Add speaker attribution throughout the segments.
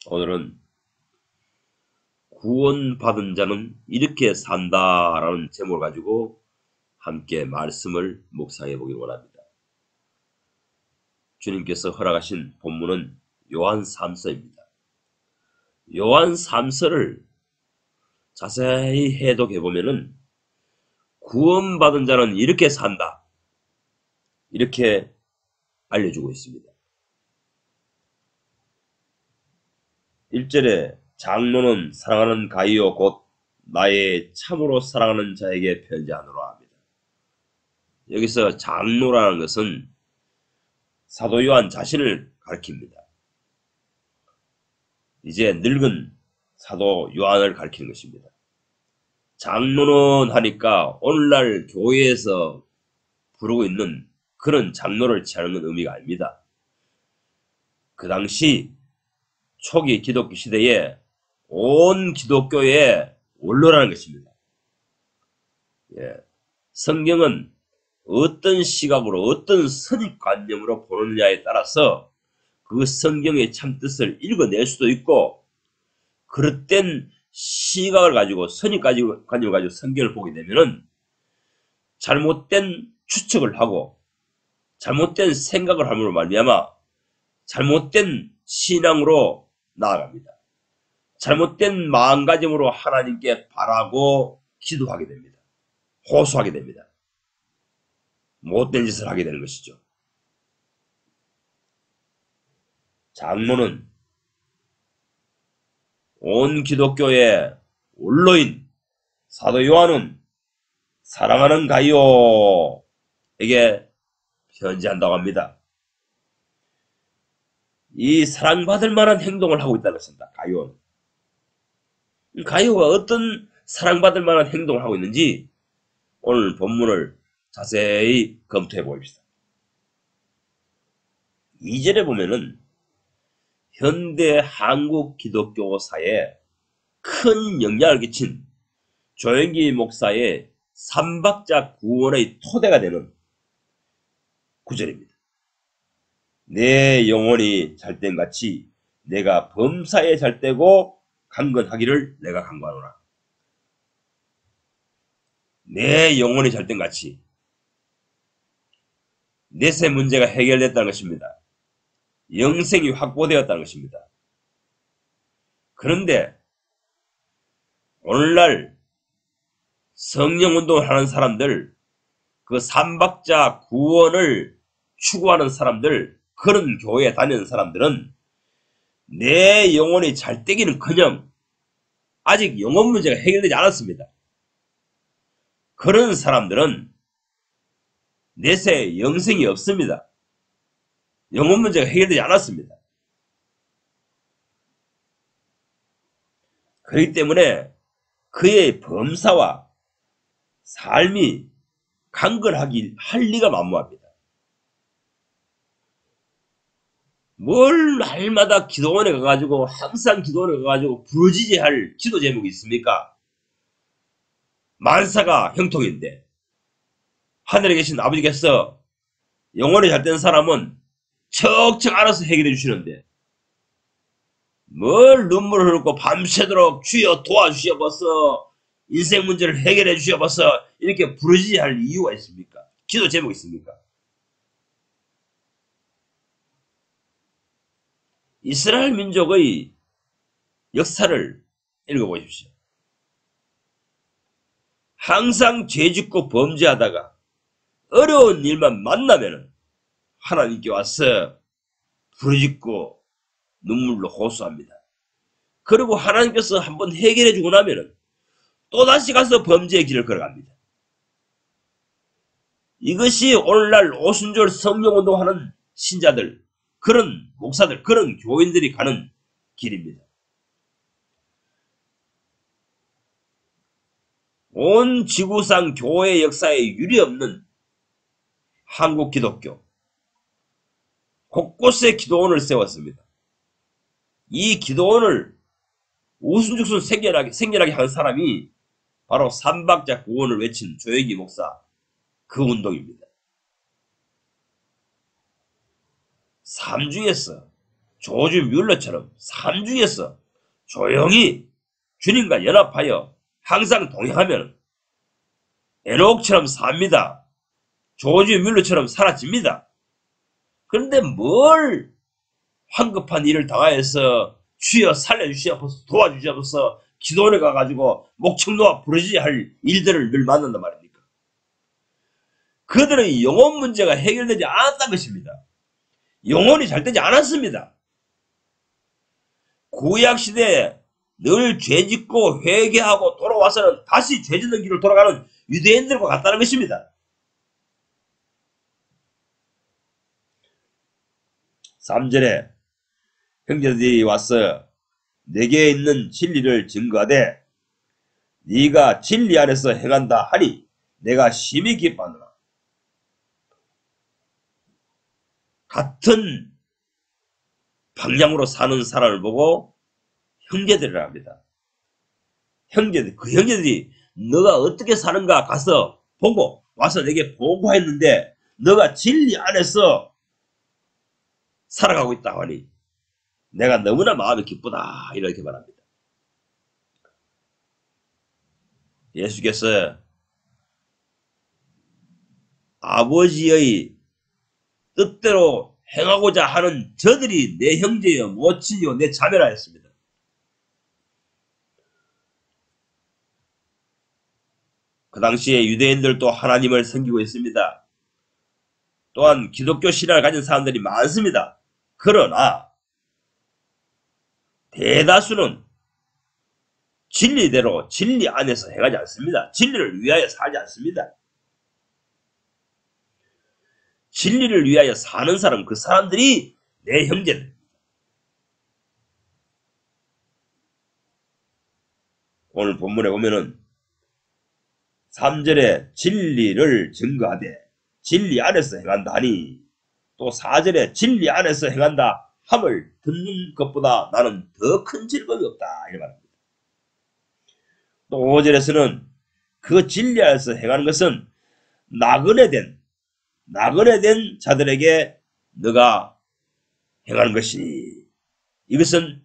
Speaker 1: 오늘은 구원받은 자는 이렇게 산다라는 제목을 가지고 함께 말씀을 묵상해 보길 원합니다. 주님께서 허락하신 본문은 요한 3서입니다. 요한 3서를 자세히 해독해 보면은 구원받은 자는 이렇게 산다, 이렇게 알려주고 있습니다. 1절에 장로는 사랑하는 가이오 곧 나의 참으로 사랑하는 자에게 편지하노라 합니다. 여기서 장로라는 것은 사도 요한 자신을 가리킵니다. 이제 늙은 사도 요한을 가리키는 것입니다. 장로는 하니까 오늘날 교회에서 부르고 있는 그런 장로를 취하는 의미가 아닙니다. 그 당시 초기 기독교 시대에 온 기독교의 원로라는 것입니다. 성경은 어떤 시각으로 어떤 선입관념으로 보느냐에 따라서 그 성경의 참뜻을 읽어낼 수도 있고, 그릇된 시각을 가지고 선입관념을 가지고 성경을 보게 되면은 잘못된 추측을 하고 잘못된 생각을 함으로 말미암아 잘못된 신앙으로 나아갑니다. 잘못된 마음가짐으로 하나님께 바라고 기도하게 됩니다. 호소하게 됩니다. 못된 짓을 하게 되는 것이죠. 장로는 온 기독교의 원로인 사도 요한은 사랑하는 가이오에게 편지한다고 합니다. 이 사랑받을 만한 행동을 하고 있다는 것입니다. 가이오는. 가이오가 어떤 사랑받을 만한 행동을 하고 있는지 오늘 본문을 자세히 검토해 보십시다. 2절에 보면은 현대 한국 기독교사에 큰 영향을 끼친 조영기 목사의 삼박자 구원의 토대가 되는 구절입니다. 내 영혼이 잘된같이 내가 범사에 잘되고 강건하기를 내가 간구하노라. 내 영혼이 잘된같이 내세 문제가 해결됐다는 것입니다. 영생이 확보되었다는 것입니다. 그런데 오늘날 성령운동을 하는 사람들, 그 삼박자 구원을 추구하는 사람들, 그런 교회에 다니는 사람들은 내 영혼이 잘되기는커녕 아직 영혼 문제가 해결되지 않았습니다. 그런 사람들은 내세 영생이 없습니다. 영혼 문제가 해결되지 않았습니다. 그렇기 때문에 그의 범사와 삶이 강건하기 할 리가 만무합니다. 뭘 날마다 기도원에 가가지고 항상 기도원에 가가지고 부르짖어할 기도 제목이 있습니까? 만사가 형통인데 하늘에 계신 아버지께서 영혼이 잘된 사람은 척척 알아서 해결해 주시는데 뭘 눈물을 흘리고 밤새도록 주여 도와주시옵소서, 인생 문제를 해결해 주시옵소서 이렇게 부르짖어할 이유가 있습니까? 기도 제목이 있습니까? 이스라엘 민족의 역사를 읽어보십시오. 항상 죄짓고 범죄하다가 어려운 일만 만나면 하나님께 와서 부르짖고 눈물로 호소합니다. 그리고 하나님께서 한번 해결해주고 나면 또다시 가서 범죄의 길을 걸어갑니다. 이것이 오늘날 오순절 성령운동하는 신자들, 그런 목사들, 그런 교인들이 가는 길입니다. 온 지구상 교회 역사에 유례없는 한국 기독교, 곳곳에 기도원을 세웠습니다. 이 기도원을 우순죽순 생겨나게 한 사람이 바로 삼박자 구원을 외친 조영기 목사, 그 운동입니다. 삶 중에서 조지 뮬러처럼 삶 중에서 조용히 주님과 연합하여 항상 동행하면 에녹처럼 삽니다. 조지 뮬러처럼 사라집니다. 그런데 뭘 황급한 일을 당하여서 주여 살려주시옵소서 도와주시옵소서 기도원에 가가지고 목청 놓아 부르짖어야 할 일들을 늘 만난단 말입니까? 그들의 영혼 문제가 해결되지 않았다는 것입니다. 영혼이 잘 되지 않았습니다. 구약시대에 늘 죄짓고 회개하고 돌아와서는 다시 죄짓는 길을 돌아가는 유대인들과 같다는 것입니다. 3절에 형제들이 와서 내게 있는 진리를 증거하되 네가 진리 안에서 행한다 하니 내가 심히 기뻐하노라. 같은 방향으로 사는 사람을 보고 형제들이라 합니다. 형제들, 그 형제들이 너가 어떻게 사는가 가서 보고 와서 내게 보고했는데 너가 진리 안에서 살아가고 있다 하니 내가 너무나 마음이 기쁘다 이렇게 말합니다. 예수께서 아버지의 뜻대로 행하고자 하는 저들이 내 형제여 모친이요 내 자매라 했습니다. 그 당시에 유대인들도 하나님을 섬기고 있습니다. 또한 기독교 신앙을 가진 사람들이 많습니다. 그러나 대다수는 진리대로 진리 안에서 행하지 않습니다. 진리를 위하여 살지 않습니다. 진리를 위하여 사는 사람, 그 사람들이 내 형제들. 오늘 본문에 보면은 3절에 진리를 증거하되 진리 안에서 행한다 하니 또 4절에 진리 안에서 행한다 함을 듣는 것보다 나는 더 큰 즐거움이 없다 이렇게 말합니다. 또 5절에서는 그 진리 안에서 행하는 것은 나그네 된 자들에게 너가 행하는 것이니 이것은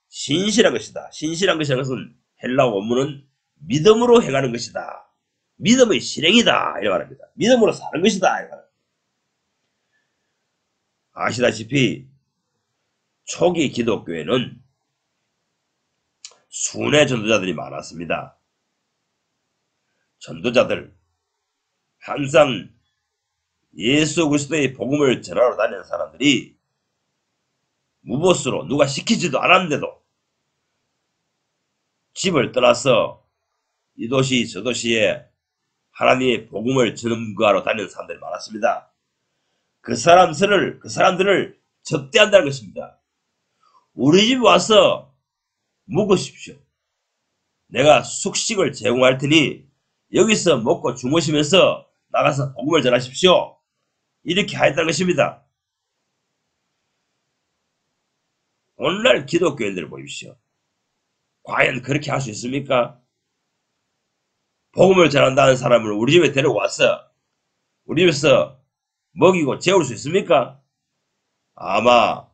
Speaker 1: 신실한 것이다. 신실한 것이라는 것은 헬라어 원문은 믿음으로 행하는 것이다. 믿음의 실행이다 이렇게 말합니다. 믿음으로 사는 것이다 이렇게 말합니다. 아시다시피 초기 기독교에는 순회 전도자들이 많았습니다. 전도자들 항상 예수 그리스도의 복음을 전하러 다니는 사람들이 무보스로 누가 시키지도 않았는데도 집을 떠나서 이 도시 저 도시에 하나님의 복음을 전하러 다니는 사람들이 많았습니다. 그 사람들을 접대한다는 것입니다. 우리 집 와서 묵으십시오. 내가 숙식을 제공할 테니 여기서 먹고 주무시면서 나가서 복음을 전하십시오. 이렇게 하였다는 것입니다. 오늘날 기독교인들을 보십시오. 과연 그렇게 할 수 있습니까? 복음을 전한다는 사람을 우리 집에 데려와서 우리 집에서 먹이고 재울 수 있습니까? 아마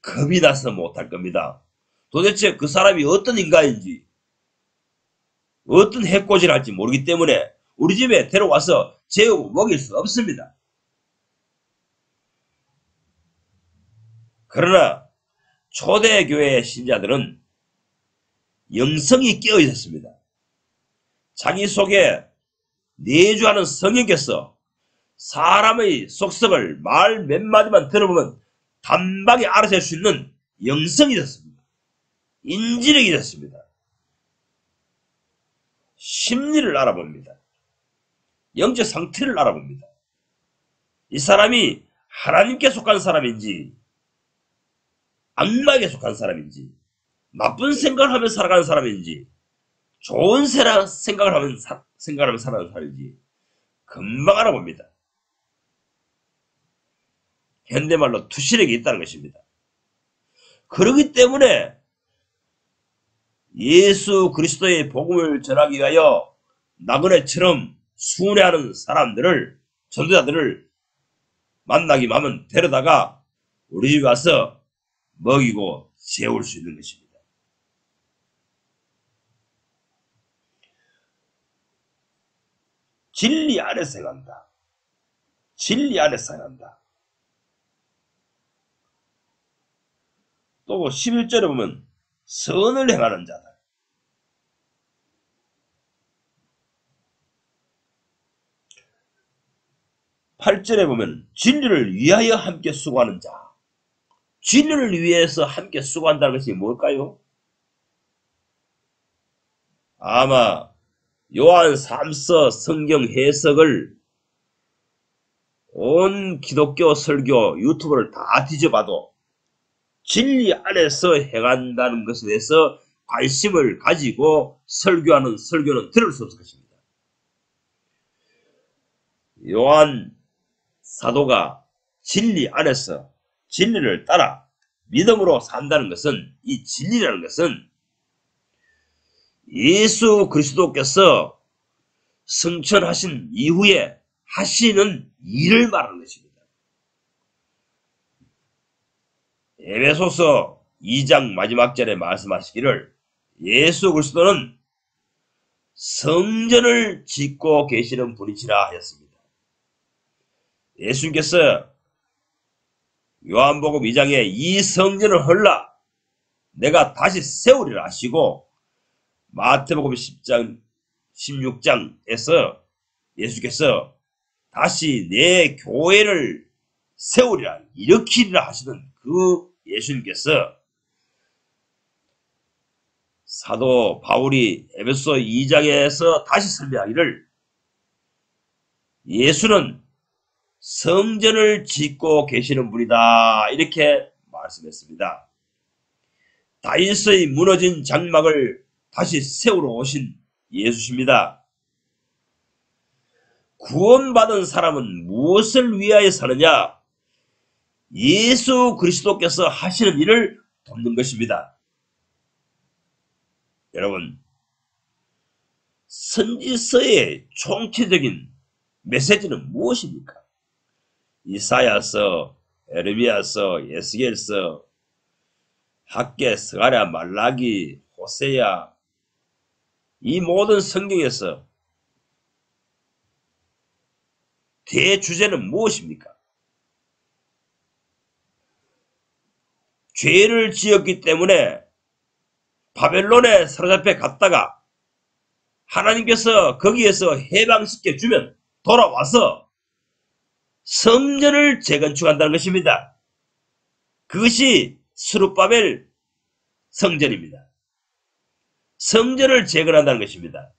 Speaker 1: 겁이 나서 못할 겁니다. 도대체 그 사람이 어떤 인간인지 어떤 해코지를 할지 모르기 때문에 우리 집에 데려와서 재우고 먹일 수 없습니다. 그러나 초대교회 신자들은 영성이 깨어 있었습니다. 자기 속에 내주하는 성령께서 사람의 속성을 말 몇 마디만 들어보면 단박에 알아챌 수 있는 영성이 있었습니다. 인지력이 있었습니다. 심리를 알아봅니다. 영적 상태를 알아봅니다. 이 사람이 하나님께 속한 사람인지 악마에게 속한 사람인지 나쁜 생각을 하며 살아가는 사람인지 좋은 생각을 하며 살아가는 사람인지 금방 알아봅니다. 현대말로 투시력이 있다는 것입니다. 그렇기 때문에 예수 그리스도의 복음을 전하기 위하여 나그네처럼 순회하는 사람들을 전도자들을 만나기만 하면 데려다가 우리 집에 와서 먹이고 세울 수 있는 것입니다. 진리 안에서 행한다. 진리 안에서 행한다. 또 11절에 보면 선을 행하는 자다. 8절에 보면 진리를 위하여 함께 수고하는 자. 진리를 위해서 함께 수고한다는 것이 뭘까요? 아마 요한 3서 성경 해석을 온 기독교 설교 유튜브를 다 뒤져봐도 진리 안에서 행한다는 것에 대해서 관심을 가지고 설교하는 설교는 들을 수 없을 것입니다. 요한 사도가 진리 안에서 진리를 따라 믿음으로 산다는 것은, 이 진리라는 것은 예수 그리스도께서 승천하신 이후에 하시는 일을 말하는 것입니다. 에베소서 2장 마지막 절에 말씀하시기를 예수 그리스도는 성전을 짓고 계시는 분이시라 하였습니다. 예수님께서 요한복음 2장에 이 성전을 헐라 내가 다시 세우리라 하시고, 마태복음 10장 16장에서 예수께서 다시 내 교회를 세우리라 일으키리라 하시는 그 예수님께서 사도 바울이 에베소 2장에서 다시 설명하기를 예수는 성전을 짓고 계시는 분이다 이렇게 말씀했습니다. 다윗의 무너진 장막을 다시 세우러 오신 예수십니다. 구원받은 사람은 무엇을 위하여 사느냐? 예수 그리스도께서 하시는 일을 돕는 것입니다. 여러분, 선지서의 총체적인 메시지는 무엇입니까? 이사야서, 에르미야서, 에스겔서, 학개, 스가랴, 말라기, 호세야, 이 모든 성경에서 대주제는 무엇입니까? 죄를 지었기 때문에 바벨론에 사로잡혀 갔다가 하나님께서 거기에서 해방시켜 주면 돌아와서 성전을 재건축한다는 것입니다. 그것이 스룹바벨 성전입니다. 성전을 재건한다는 것입니다.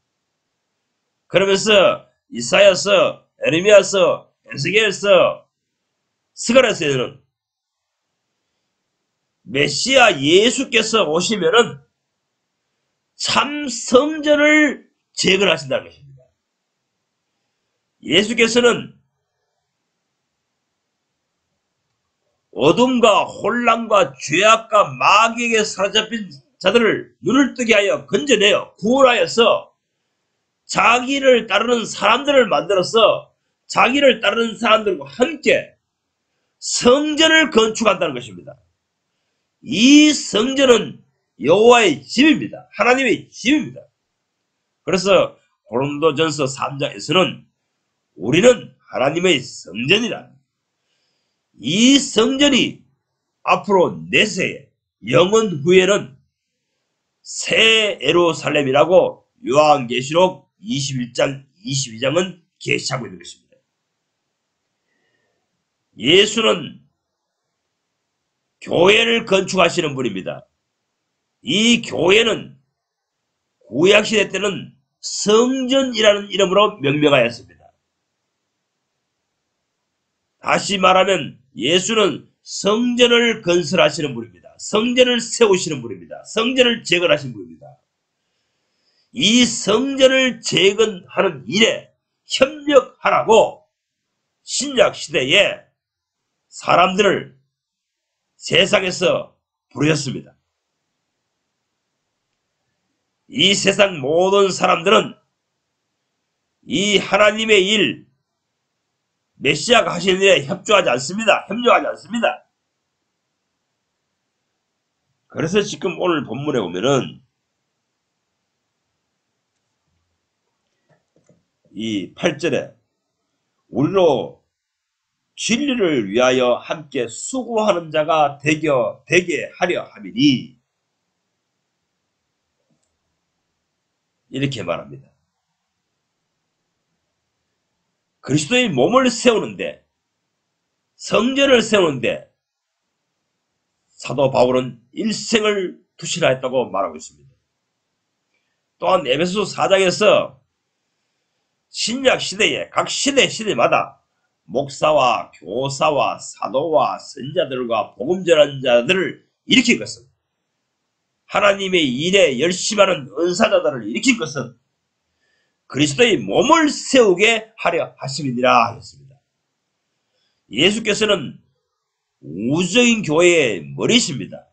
Speaker 1: 그러면서 이사야서, 에르미야서, 에스겔서, 스가랴서에는 메시아 예수께서 오시면은 참 성전을 재건하신다는 것입니다. 예수께서는 어둠과 혼란과 죄악과 마귀에게 사로잡힌 자들을 눈을 뜨게 하여 건져내어 구원하여서 자기를 따르는 사람들을 만들어서 자기를 따르는 사람들과 함께 성전을 건축한다는 것입니다. 이 성전은 여호와의 집입니다. 하나님의 집입니다. 그래서 고린도전서 3장에서는 우리는 하나님의 성전이라, 이 성전이 앞으로 내세에 영원 후에는 새 예루살렘이라고 요한계시록 21장 22장은 계시하고 있는 것입니다. 예수는 교회를 건축하시는 분입니다. 이 교회는 구약시대 때는 성전이라는 이름으로 명명하였습니다. 다시 말하면 예수는 성전을 건설하시는 분입니다. 성전을 세우시는 분입니다. 성전을 재건하시는 분입니다. 이 성전을 재건하는 일에 협력하라고 신약시대에 사람들을 세상에서 부르셨습니다. 이 세상 모든 사람들은 이 하나님의 일, 메시아가 하시는 일에 협조하지 않습니다. 협력하지 않습니다. 그래서 지금 오늘 본문에 보면은 이 8절에 우리로 진리를 위하여 함께 수고하는 자가 되게 하려 함이니 이렇게 말합니다. 그리스도의 몸을 세우는데, 성전을 세우는데 사도 바울은 일생을 투신하였다고 말하고 있습니다. 또한 에베소서 4장에서 신약 시대에 각 시대마다 목사와 교사와 사도와 선자들과 복음 전하는 자들을 일으킨 것은, 하나님의 일에 열심하는 은사자들을 일으킨 것은 그리스도의 몸을 세우게 하려 하심이니라 하였습니다. 예수께서는 우주적인 교회의 머리이십니다.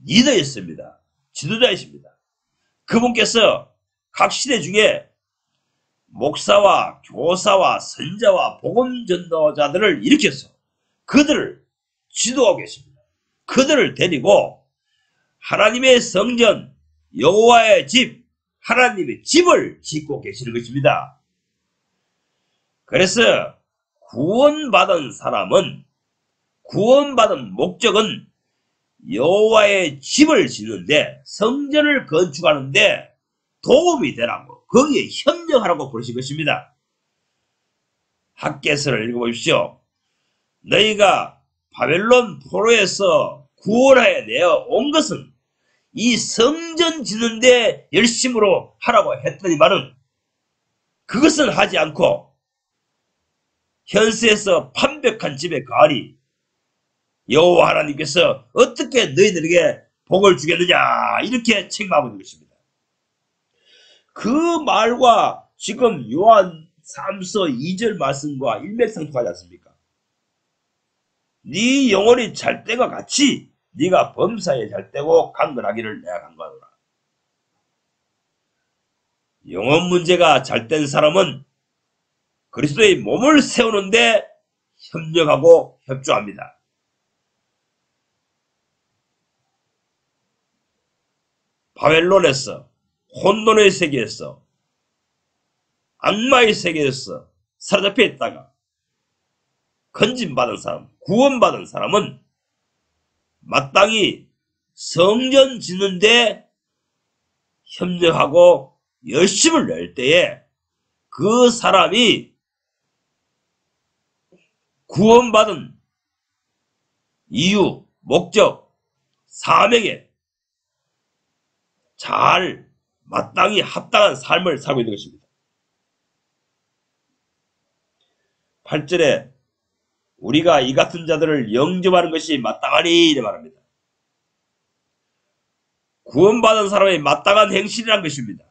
Speaker 1: 리더였습니다. 지도자이십니다. 그분께서 각 시대 중에 목사와 교사와 선자와 복음 전도자들을 일으켜서 그들을 지도하고 계십니다. 그들을 데리고 하나님의 성전, 여호와의 집, 하나님의 집을 짓고 계시는 것입니다. 그래서 구원받은 사람은, 구원받은 목적은 여호와의 집을 짓는데, 성전을 건축하는데 도움이 되라고, 거기에 협력하라고 부르신 것입니다. 학개서를 읽어보십시오. 너희가 바벨론 포로에서 구원하여 내어 온 것은 이 성전 짓는데 열심으로 하라고 했더니만은 그것은 하지 않고 현세에서 판벽한 집에 거하니 여호와 하나님께서 어떻게 너희들에게 복을 주겠느냐, 이렇게 책망하고 있는 것입니다. 그 말과 지금 요한 3서 2절 말씀과 일맥상통하지 않습니까? 네 영혼이 잘 때가 같이 네가 범사에 잘 때고 강건하기를 내가 간구하노라. 영혼 문제가 잘 된 사람은 그리스도의 몸을 세우는데 협력하고 협조합니다. 바벨론에서, 혼돈의 세계에서, 악마의 세계에서 사로잡혀 있다가 건진받은 사람, 구원받은 사람은 마땅히 성전 짓는데 협력하고 열심을 낼 때에 그 사람이 구원받은 이유, 목적, 사명에 잘 마땅히 합당한 삶을 살고 있는 것입니다. 8절에 우리가 이 같은 자들을 영접하는 것이 마땅하니 이래 말합니다. 구원받은 사람의 마땅한 행실이란 것입니다.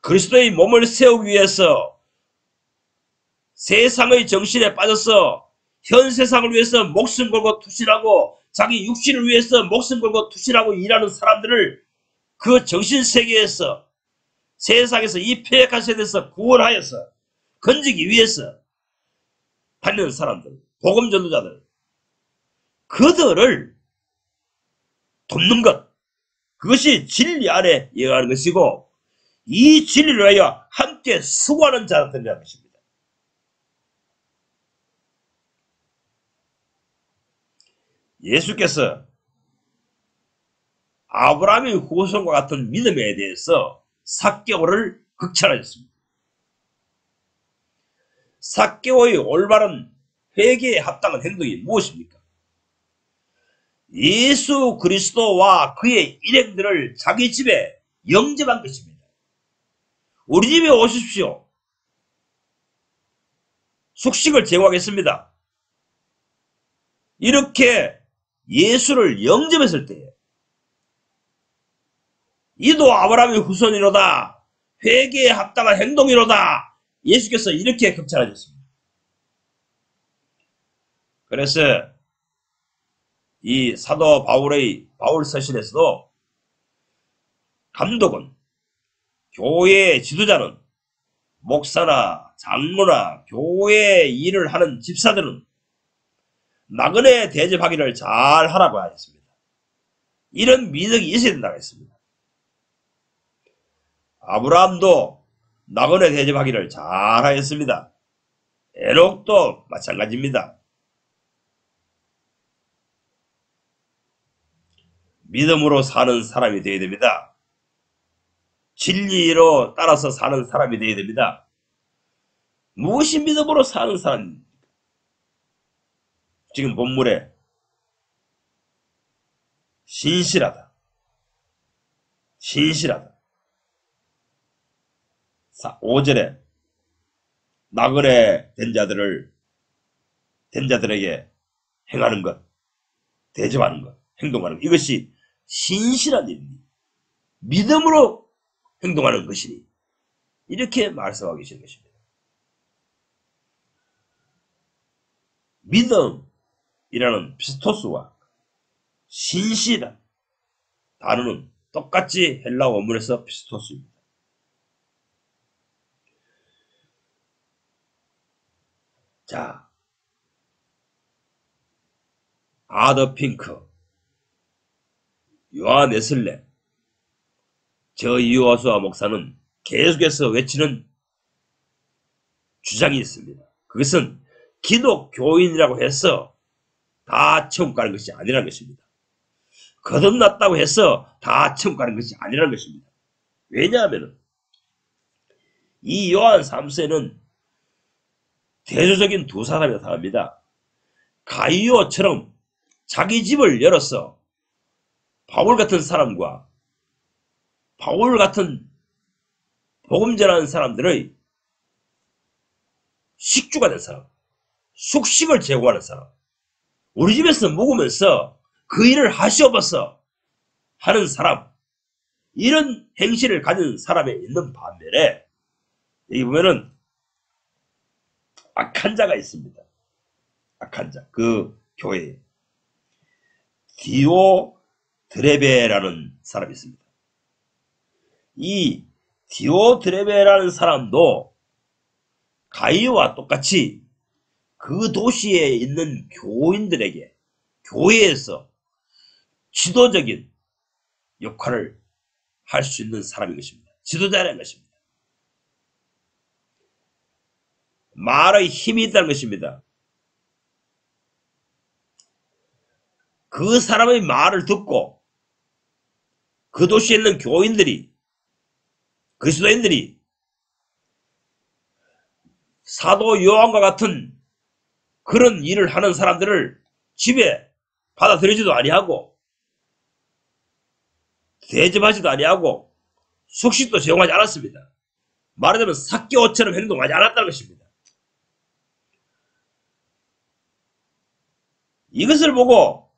Speaker 1: 그리스도의 몸을 세우기 위해서 세상의 정신에 빠져서 현 세상을 위해서 목숨 걸고 투신하고 자기 육신을 위해서 목숨 걸고 투신하고 일하는 사람들을 그 정신세계에서, 세상에서 이 폐역한 세대에서 구원하여서 건지기 위해서 다니는 사람들, 복음 전도자들, 그들을 돕는 것, 그것이 진리 안에 이어가는 것이고, 이 진리를 위하여 함께 수고하는 자들이라는 것입니다. 예수께서 아브라함의 후손과 같은 믿음에 대해서 삭개오를 극찬하셨습니다. 삭개오의 올바른 회개에 합당한 행동이 무엇입니까? 예수 그리스도와 그의 일행들을 자기 집에 영접한 것입니다. 우리 집에 오십시오. 숙식을 제공하겠습니다. 이렇게 예수를 영접했을 때에 이도 아브라함의 후손이로다, 회개에 합당한 행동이로다, 예수께서 이렇게 극찬하셨습니다. 그래서 이 사도 바울의 바울 서신에서도 감독은, 교회의 지도자는, 목사나 장로나 교회 일을 하는 집사들은 나그네 대접하기를 잘 하라고 하였습니다. 이런 미덕이 있어야 된다고 했습니다. 아브라함도 낙원에 대접하기를 잘하였습니다. 에녹도 마찬가지입니다. 믿음으로 사는 사람이 되어야 됩니다. 진리로 따라서 사는 사람이 되어야 됩니다. 무엇이 믿음으로 사는 사람? 지금 본문에 신실하다. 신실하다. 5절에 낙원에 된 자들에게 행하는 것, 대접하는 것, 행동하는 것. 이것이 신실한 일입니다. 믿음으로 행동하는 것이니. 이렇게 말씀하고 계시는 것입니다. 믿음이라는 피스토스와 신실한 단어는 똑같이 헬라 원문에서 피스토스입니다. 자, 아더 핑크, 요한 웨슬레, 저 이호수아 목사는 계속해서 외치는 주장이 있습니다. 그것은 기독교인이라고 해서 다 천국 가는 것이 아니라는 것입니다. 거듭났다고 해서 다 천국 가는 것이 아니라는 것입니다. 왜냐하면 이 요한 3세는 대조적인 두 사람이 나타납니다. 가이오처럼 자기 집을 열어서 바울 같은 사람과 바울 같은 복음 전하는 사람들의 식주가 된 사람, 숙식을 제공하는 사람, 우리 집에서 묵으면서 그 일을 하시옵소서 하는 사람, 이런 행실을 가진 사람에 있는 반면에 여기 보면은 악한 자가 있습니다. 악한 자, 그 교회에 디오드레베라는 사람이 있습니다. 이 디오드레베라는 사람도 가이오와 똑같이 그 도시에 있는 교인들에게 교회에서 지도적인 역할을 할 수 있는 사람인 것입니다. 지도자라는 것입니다. 말의 힘이 있다는 것입니다. 그 사람의 말을 듣고 그 도시에 있는 교인들이, 그리스도인들이 사도 요한과 같은 그런 일을 하는 사람들을 집에 받아들이지도 아니하고 대접하지도 아니하고 숙식도 제공하지 않았습니다. 말하자면 삭개오처럼 행동하지 않았다는 것입니다. 이것을 보고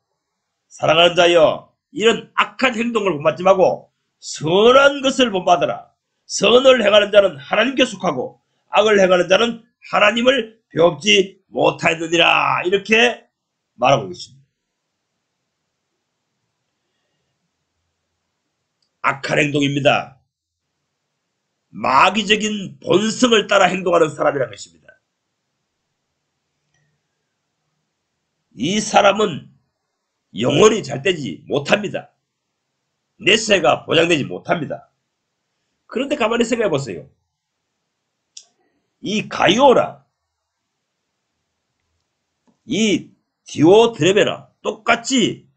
Speaker 1: 사랑하는 자여, 이런 악한 행동을 본받지 말고 선한 것을 본받으라. 선을 행하는 자는 하나님께 속하고 악을 행하는 자는 하나님을 배웁지 못하였느니라. 이렇게 말하고 있습니다. 악한 행동입니다. 마귀적인 본성을 따라 행동하는 사람이라는 것입니다. 이 사람은 영원히 잘되지 못합니다. 내세가 보장되지 못합니다. 그런데 가만히 생각해 보세요. 이 가이오나 이 디오드레베나 똑같이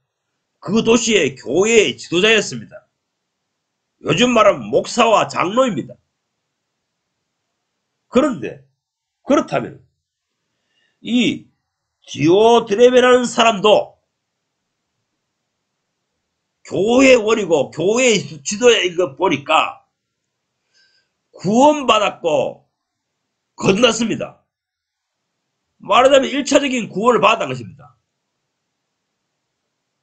Speaker 1: 그 도시의 교회의 지도자였습니다. 요즘 말하면 목사와 장로입니다. 그런데 그렇다면 이 디오드레베라는 사람도 교회원이고 교회의 지도자인 거 보니까 구원받았고 거듭났습니다. 말하자면 1차적인 구원을 받았다는 것입니다.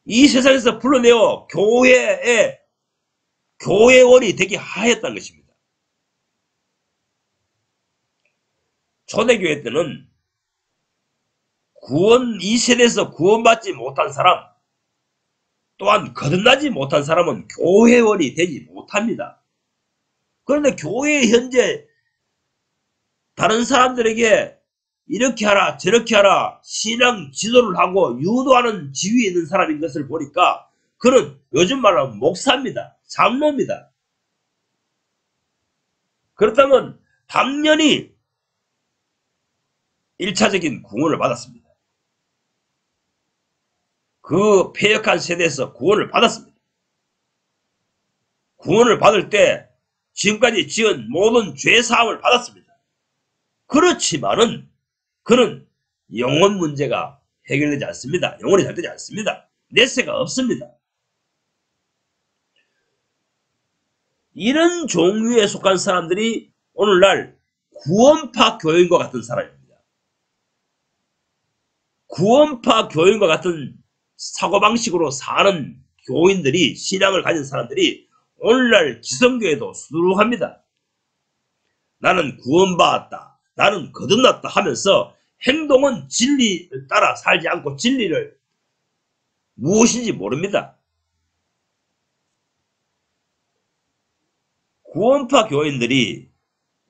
Speaker 1: 이 세상에서 불러내어 교회의 교회원이 되게 하였다는 것입니다. 초대교회 때는 이 세대에서 구원받지 못한 사람, 또한 거듭나지 못한 사람은 교회원이 되지 못합니다. 그런데 교회에 현재 다른 사람들에게 이렇게 하라 저렇게 하라 신앙 지도를 하고 유도하는 지위에 있는 사람인 것을 보니까 그는 요즘 말로 하면 목사입니다. 장로입니다. 그렇다면 당연히 1차적인 구원을 받았습니다. 그 패역한 세대에서 구원을 받았습니다. 구원을 받을 때 지금까지 지은 모든 죄사함을 받았습니다. 그렇지만은 그는 영혼 문제가 해결되지 않습니다. 영혼이 잘 되지 않습니다. 내세가 없습니다. 이런 종류에 속한 사람들이 오늘날 구원파 교인과 같은 사람입니다. 구원파 교인과 같은 사고방식으로 사는 교인들이, 신앙을 가진 사람들이 오늘날 기성교회도 수두룩합니다. 나는 구원받았다, 나는 거듭났다 하면서 행동은 진리를 따라 살지 않고 진리를 무엇인지 모릅니다. 구원파 교인들이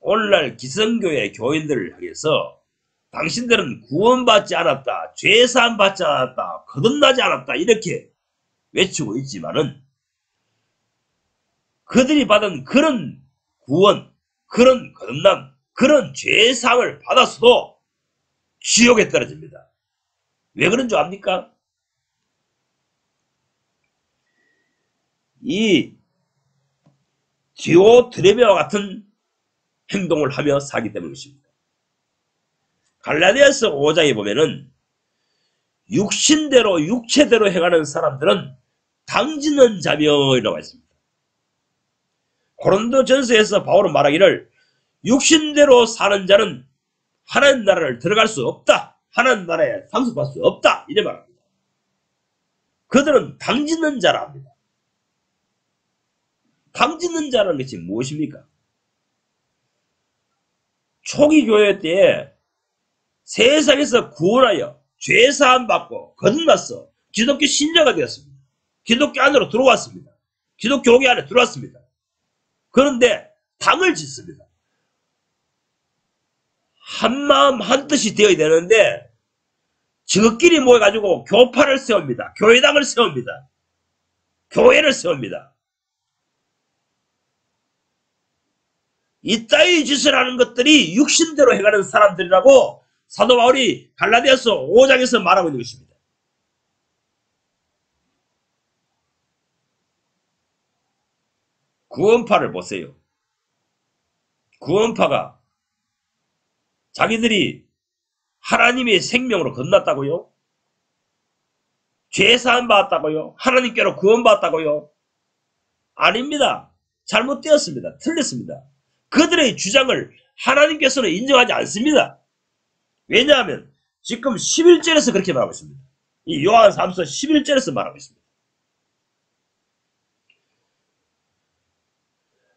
Speaker 1: 오늘날 기성교회 교인들을 향해서 당신들은 구원받지 않았다, 죄사함 받지 않았다, 거듭나지 않았다 이렇게 외치고 있지만은 그들이 받은 그런 구원, 그런 거듭남, 그런 죄사함을 받았어도 지옥에 떨어집니다. 왜 그런 줄 압니까? 이 디오드레미와 같은 행동을 하며 사기 때문입니다. 갈라디아서 5장에 보면은 육신대로 육체대로 행하는 사람들은 당지는 자며 이라고 했습니다. 고린도전서에서 바울은 말하기를 육신대로 사는 자는 하나님 나라를 들어갈 수 없다, 하나님 나라에 상속받을 수 없다 이래 말합니다. 그들은 당짓는 자라 합니다. 당짓는 자라는 것이 무엇입니까? 초기 교회 때에 세상에서 구원하여 죄사함 받고 거듭났어 기독교 신자가 되었습니다. 기독교 안으로 들어왔습니다. 기독교 교회 안에 들어왔습니다. 그런데 당을 짓습니다. 한마음 한뜻이 되어야 되는데 저끼리 모여가지고 교파를 세웁니다. 교회당을 세웁니다. 교회를 세웁니다. 이따위 짓을 하는 것들이 육신대로 해가는 사람들이라고 사도 바울이 갈라디아서 5장에서 말하고 있는 것입니다. 구원파를 보세요. 구원파가 자기들이 하나님의 생명으로 건넜다고요? 죄사함 받았다고요? 하나님께로 구원받았다고요? 아닙니다. 잘못되었습니다. 틀렸습니다. 그들의 주장을 하나님께서는 인정하지 않습니다. 왜냐하면 지금 11절에서 그렇게 말하고 있습니다. 이 요한 3서 11절에서 말하고 있습니다.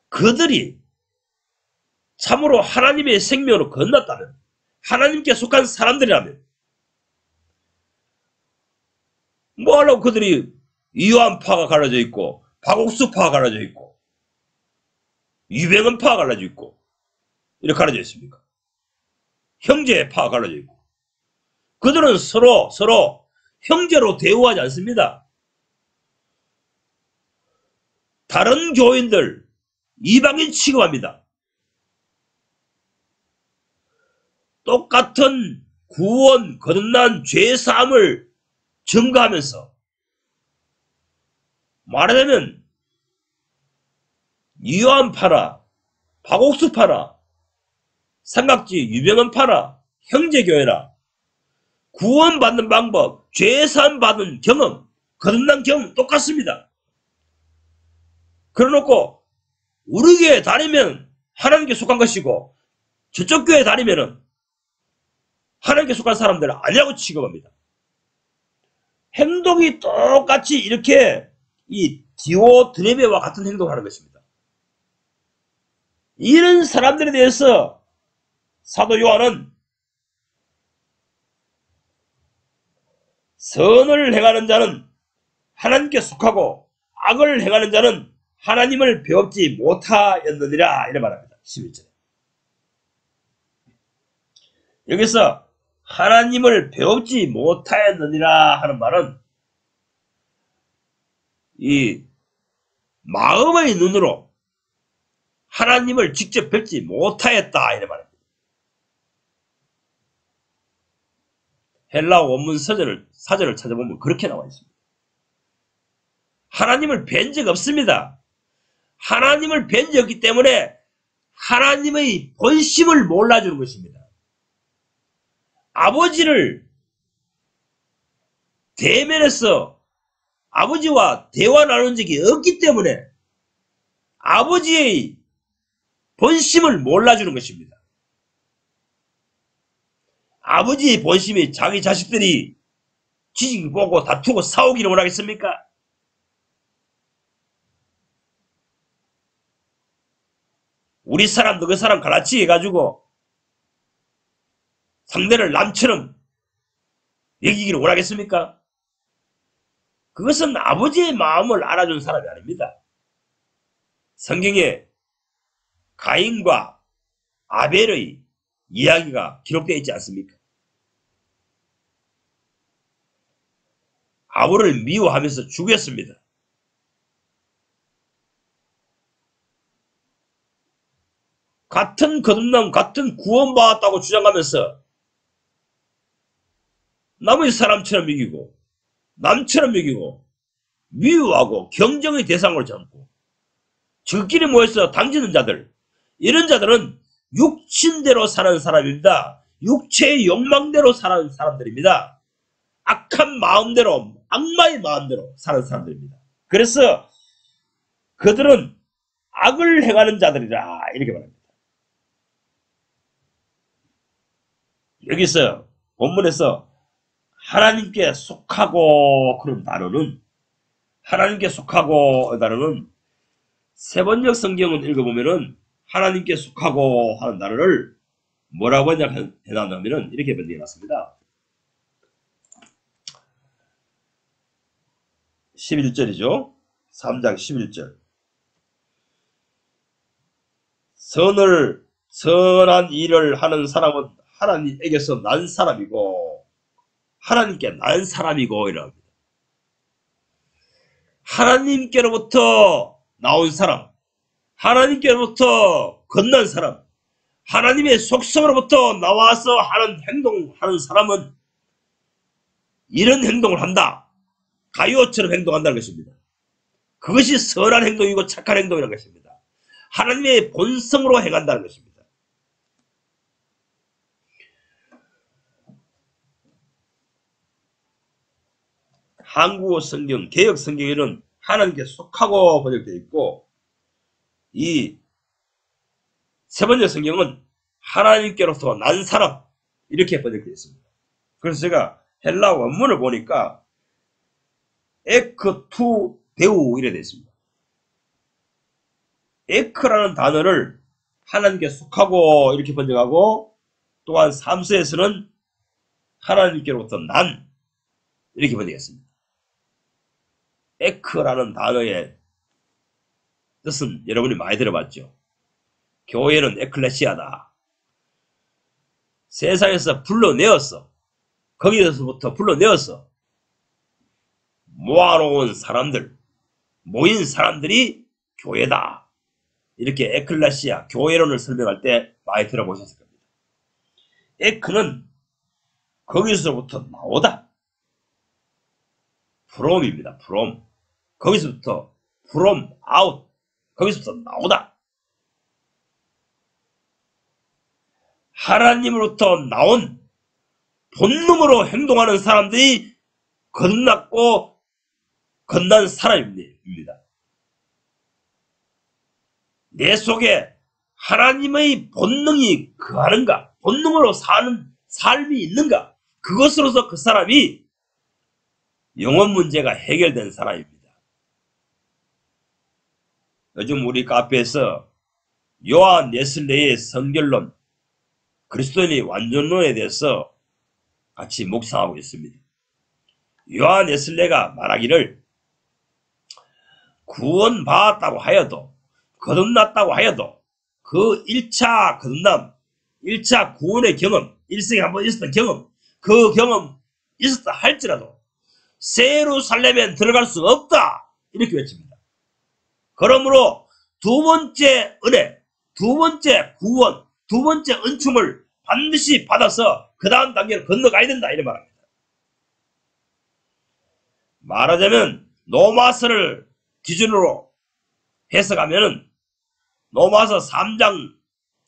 Speaker 1: 그들이 참으로 하나님의 생명으로 건넜다면, 하나님께 속한 사람들이라면 뭐하려고 그들이 이요한파가 갈라져 있고 박옥수파가 갈라져 있고 유병헌파가 갈라져 있고 이렇게 갈라져 있습니까? 형제파가 갈라져 있고 그들은 서로 형제로 대우하지 않습니다. 다른 교인들 이방인 취급합니다. 똑같은 구원, 거듭난 죄사함을 증거하면서 말하자면 이요한파라, 박옥수파라, 삼각지 유병헌파라, 형제교회라 구원받는 방법, 죄사함 받은 경험, 거듭난 경험 똑같습니다. 그래놓고 우리 교회 다니면 하나님께 속한 것이고 저쪽 교회 다니면은 하나님께 속한 사람들은 아니라고 취급합니다. 행동이 똑같이 이렇게 이 디오드레미와 같은 행동을 하는 것입니다. 이런 사람들에 대해서 사도 요한은 선을 행하는 자는 하나님께 속하고 악을 행하는 자는 하나님을 배웁지 못하였느니라 이렇게 말합니다. 11절에. 여기서 하나님을 배웁지 못하였느니라 하는 말은 이 마음의 눈으로 하나님을 직접 뵙지 못하였다 이래 말입니다. 헬라어 원문 사전을 찾아보면 그렇게 나와 있습니다. 하나님을 뵌 적 없습니다. 하나님을 뵌 적이 없기 때문에 하나님의 본심을 몰라주는 것입니다. 아버지를 대면해서 아버지와 대화 나눈 적이 없기 때문에 아버지의 본심을 몰라주는 것입니다. 아버지의 본심이 자기 자식들이 지지기 보고 다투고 싸우기를 원하겠습니까? 우리 사람도 그 사람 갈라치게 해가지고 상대를 남처럼 여기기를 원하겠습니까? 그것은 아버지의 마음을 알아준 사람이 아닙니다. 성경에 가인과 아벨의 이야기가 기록되어 있지 않습니까? 아벨을 미워하면서 죽였습니다. 같은 거듭남, 같은 구원받았다고 주장하면서 남의 사람처럼 이기고 남처럼 이기고 미워하고 경쟁의 대상으로 삼고 저끼리 모여서 당지는 자들, 이런 자들은 육신대로 사는 사람입니다. 육체의 욕망대로 사는 사람들입니다. 악한 마음대로, 악마의 마음대로 사는 사람들입니다. 그래서 그들은 악을 행하는 자들이라 이렇게 말합니다. 여기서 본문에서 하나님께 속하고 그런 단어는, 하나님께 속하고 단어는 세번역 성경을 읽어보면은 하나님께 속하고 하는 단어를 뭐라고 해놨냐면은 이렇게 번역해놨습니다. 11절이죠. 3장 11절. 선한 일을 하는 사람은 하나님에게서 난 사람이고 하나님께 난 사람이고 이랍니다. 하나님께로부터 나온 사람, 하나님께로부터 건넌 사람, 하나님의 속성으로부터 나와서 하는 행동하는 사람은 이런 행동을 한다. 가요처럼 행동한다는 것입니다. 그것이 선한 행동이고 착한 행동이라는 것입니다. 하나님의 본성으로 행한다는 것입니다. 한국어 성경, 개역 성경에는 하나님께 속하고 번역되어 있고, 이 세 번째 성경은 하나님께로서 난 사람 이렇게 번역되어 있습니다. 그래서 제가 헬라 원문을 보니까 에크 투 데우 이래 되어 있습니다. 에크라는 단어를 하나님께 속하고 이렇게 번역하고, 또한 삼서에서는 하나님께로부터 난 이렇게 번역했습니다. 에크라는 단어의 뜻은 여러분이 많이 들어봤죠. 교회는 에클레시아다. 세상에서 불러내었어. 거기에서부터 불러내었어. 모아놓은 사람들, 모인 사람들이 교회다. 이렇게 에클레시아, 교회론을 설명할 때 많이 들어보셨을 겁니다. 에크는 거기서부터 나오다. from입니다. from. 거기서부터 from out. 거기서부터 나오다. 하나님으로부터 나온 본능으로 행동하는 사람들이 거듭났고 건난 사람입니다. 내 속에 하나님의 본능이 거하는가, 본능으로 사는 삶이 있는가, 그것으로서 그 사람이 영혼 문제가 해결된 사람입니다. 요즘 우리 카페에서 요한 웨슬레이의 성결론, 그리스도인의 완전론에 대해서 같이 묵상하고 있습니다. 요한 웨슬레이가 말하기를 구원받았다고 하여도, 거듭났다고 하여도 그 1차 거듭남, 1차 구원의 경험, 일생에 한번 있었던 경험, 그 경험 있었다 할지라도 새 예루살렘에 들어갈 수 없다. 이렇게 외칩니다. 그러므로 두 번째 은혜, 두 번째 구원, 두 번째 은총을 반드시 받아서 그 다음 단계를 건너가야 된다 이런 말합니다. 말하자면 로마서를 기준으로 해석하면은 로마서 3장,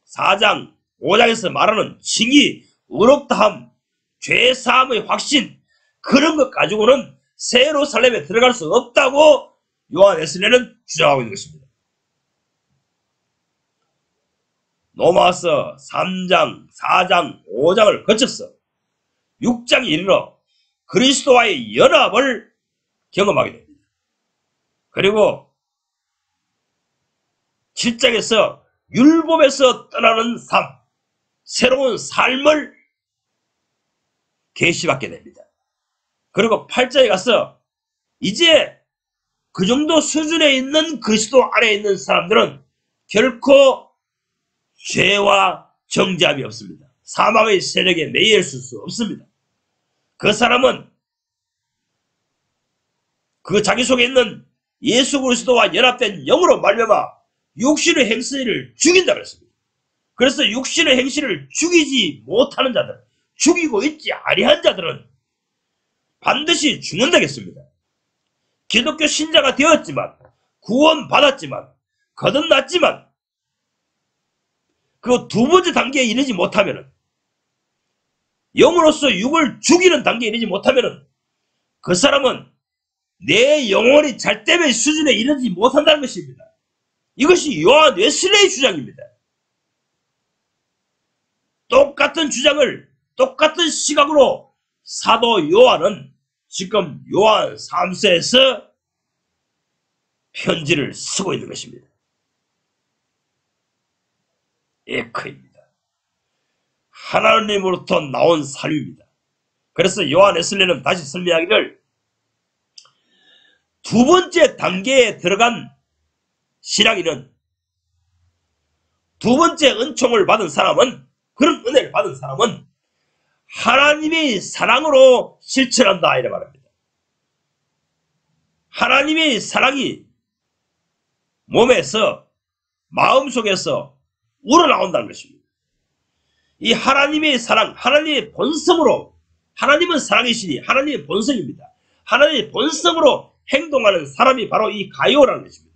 Speaker 1: 4장, 5장에서 말하는 칭의, 의롭다함, 죄사함의 확신 그런 것 가지고는 새 예루살렘에 들어갈 수 없다고 요한 웨슬레는 주장하고 있는 것입니다. 로마서 3장, 4장, 5장을 거쳐서 6장에 이르러 그리스도와의 연합을 경험하게 됩니다. 그리고 7장에서 율법에서 떠나는 삶, 새로운 삶을 계시받게 됩니다. 그리고 8장에 가서 이제 그 정도 수준에 있는 그리스도 안에 있는 사람들은 결코 죄와 정죄함이 없습니다. 사망의 세력에 매여 있을 수 없습니다. 그 사람은 그 자기 속에 있는 예수 그리스도와 연합된 영으로 말미암아 육신의 행실을 죽인다 그랬습니다. 그래서 육신의 행실을 죽이지 못하는 자들, 죽이고 있지 아니한 자들은 반드시 죽는다 했습니다. 기독교 신자가 되었지만, 구원받았지만, 거듭났지만 그 두 번째 단계에 이르지 못하면은, 영으로서 육을 죽이는 단계에 이르지 못하면은 그 사람은 내 영혼이 잘됨의 수준에 이르지 못한다는 것입니다. 이것이 요한 웨슬레의 주장입니다. 똑같은 주장을 똑같은 시각으로 사도 요한은 지금 요한 3서에서 편지를 쓰고 있는 것입니다. 에크입니다. 하나님으로부터 나온 삶입니다. 그래서 요한 웨슬레는 다시 설명하기를 두 번째 단계에 들어간 신앙인은 두 번째 은총을 받은 사람은, 그런 은혜를 받은 사람은 하나님의 사랑으로 실천한다 이래 말합니다. 하나님의 사랑이 몸에서 마음속에서 우러나온다는 것입니다. 이 하나님의 사랑, 하나님의 본성으로, 하나님은 사랑이시니 하나님의 본성입니다. 하나님의 본성으로 행동하는 사람이 바로 이 가이오라는 것입니다.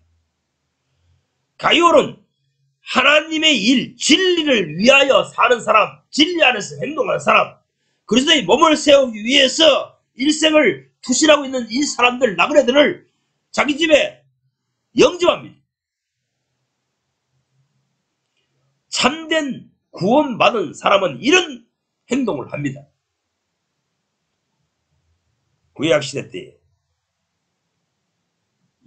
Speaker 1: 가이오는 하나님의 일, 진리를 위하여 사는 사람, 진리 안에서 행동하는 사람, 그리스도의 몸을 세우기 위해서 일생을 투신하고 있는 이 사람들, 나그네들을 자기 집에 영접합니다. 참된 구원받은 사람은 이런 행동을 합니다. 구약시대 때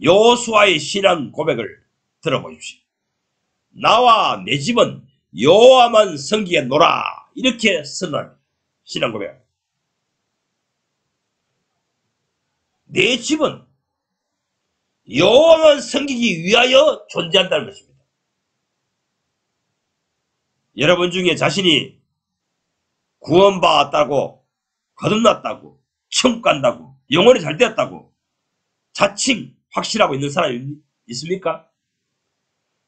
Speaker 1: 여호수아의 신앙 고백을 들어보십시오. 나와 내 집은 여호와만 섬기게 노라, 이렇게 선언합니다. 신앙 고백. 내 집은 여호와만 섬기기 위하여 존재한다는 것입니다. 여러분 중에 자신이 구원받았다고, 거듭났다고, 천국 간다고, 영혼이 잘 되었다고 자칭 확신하고 있는 사람이 있습니까?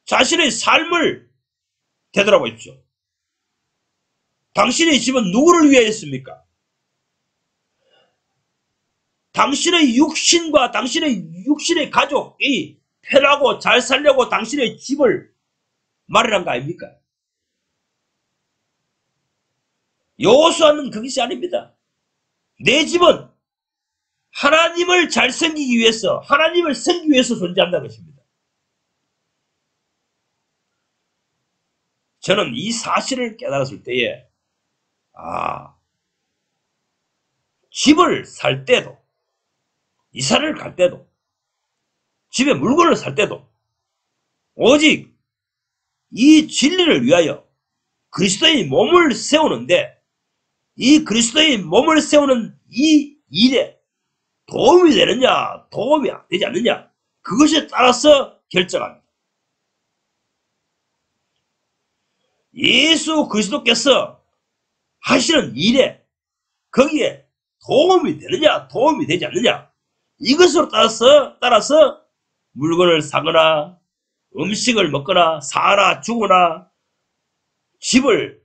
Speaker 1: 자신의 삶을 되돌아보십시오. 당신의 집은 누구를 위해 했습니까? 당신의 육신과 당신의 육신의 가족이 편하고 잘 살려고 당신의 집을 마련한 거 아닙니까? 여호수아는 그것이 아닙니다. 내 집은 하나님을 잘 섬기기 위해서, 하나님을 섬기기 위해서 존재한다는 것입니다. 저는 이 사실을 깨달았을 때에 집을 살 때도, 이사를 갈 때도, 집에 물건을 살 때도 오직 이 진리를 위하여 그리스도의 몸을 세우는데, 이 그리스도의 몸을 세우는 이 일에 도움이 되느냐, 도움이 되지 않느냐, 그것에 따라서 결정합니다. 예수 그리스도께서 하시는 일에 거기에 도움이 되느냐, 도움이 되지 않느냐, 이것으로 따라서 물건을 사거나 음식을 먹거나 사나 죽거나 집을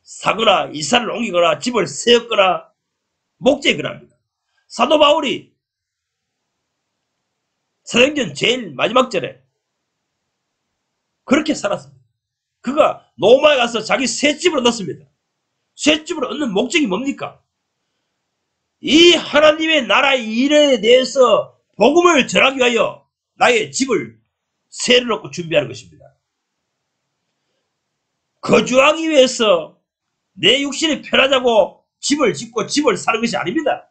Speaker 1: 사거나 이사를 옮기거나 집을 세웠거나 목적이 그럽니다. 사도 바울이 사도행전 제일 마지막 절에 그렇게 살았습니다. 그가 로마에 가서 자기 새 집을 얻었습니다. 새 집을 얻는 목적이 뭡니까? 이 하나님의 나라의 일에 대해서 복음을 전하기 위하여 나의 집을 세를 놓고 준비하는 것입니다. 거주하기 위해서 내 육신이 편하자고 집을 짓고 집을 사는 것이 아닙니다.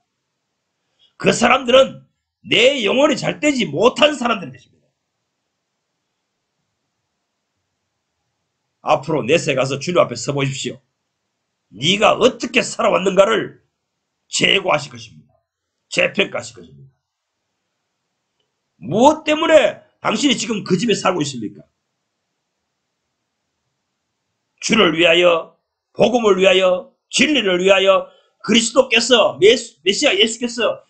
Speaker 1: 그 사람들은 내 영혼이 잘 되지 못한 사람들인 것입니다. 앞으로 내세 가서 주님 앞에 서 보십시오. 네가 어떻게 살아왔는가를 재고하실 것입니다. 재평가하실 것입니다. 무엇 때문에 당신이 지금 그 집에 살고 있습니까? 주를 위하여, 복음을 위하여, 진리를 위하여 그리스도께서 메시아 예수께서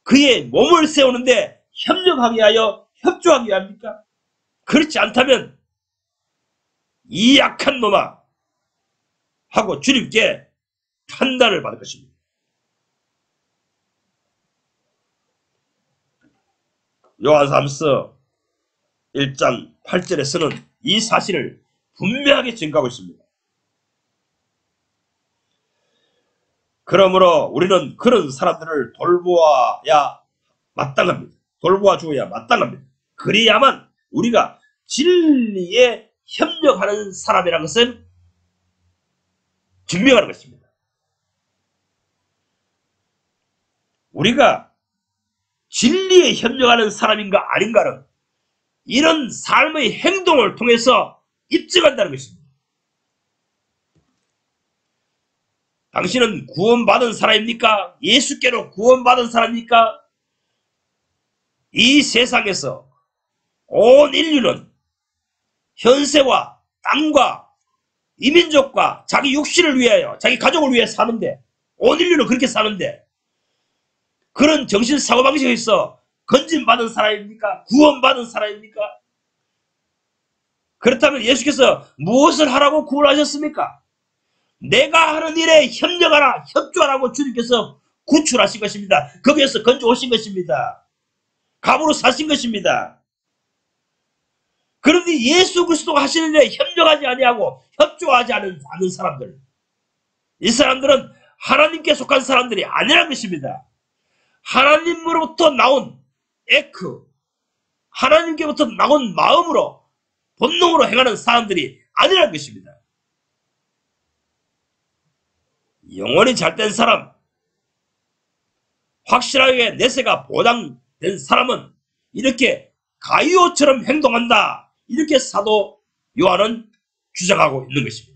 Speaker 1: 그의 몸을 세우는데 협력하게 하여 협조하게 합니까? 그렇지 않다면 이 약한 놈아 하고 주님께 판단을 받을 것입니다. 요한삼서 1장 8절에서는 이 사실을 분명하게 증거하고 있습니다. 그러므로 우리는 그런 사람들을 돌보아야 마땅합니다. 돌보아 주어야 마땅합니다. 그래야만 우리가 진리에 협력하는 사람이라는 것을 증명하는 것입니다. 우리가 진리에 협력하는 사람인가 아닌가는 이런 삶의 행동을 통해서 입증한다는 것입니다. 당신은 구원받은 사람입니까? 예수께로 구원받은 사람입니까? 이 세상에서 온 인류는 현세와 땅과 이민족과 자기 육신을 위하여 자기 가족을 위해 사는데 온 인류는 그렇게 사는데 그런 정신 사고방식에서 건진받은 사람입니까? 구원받은 사람입니까? 그렇다면 예수께서 무엇을 하라고 구원하셨습니까? 내가 하는 일에 협력하라, 협조하라고 주님께서 구출하신 것입니다. 거기에서 건져 오신 것입니다. 감으로 사신 것입니다. 그런데 예수 그리스도가 하시는 일에 협력하지 아니하고 협조하지 않은 사람들, 이 사람들은 하나님께 속한 사람들이 아니라는 것입니다. 하나님으로부터 나온 에크, 하나님께부터 나온 마음으로 본능으로 행하는 사람들이 아니라는 것입니다. 영혼이 잘된 사람, 확실하게 내세가 보장된 사람은 이렇게 가이오처럼 행동한다. 이렇게 사도 요한은 주장하고 있는 것입니다.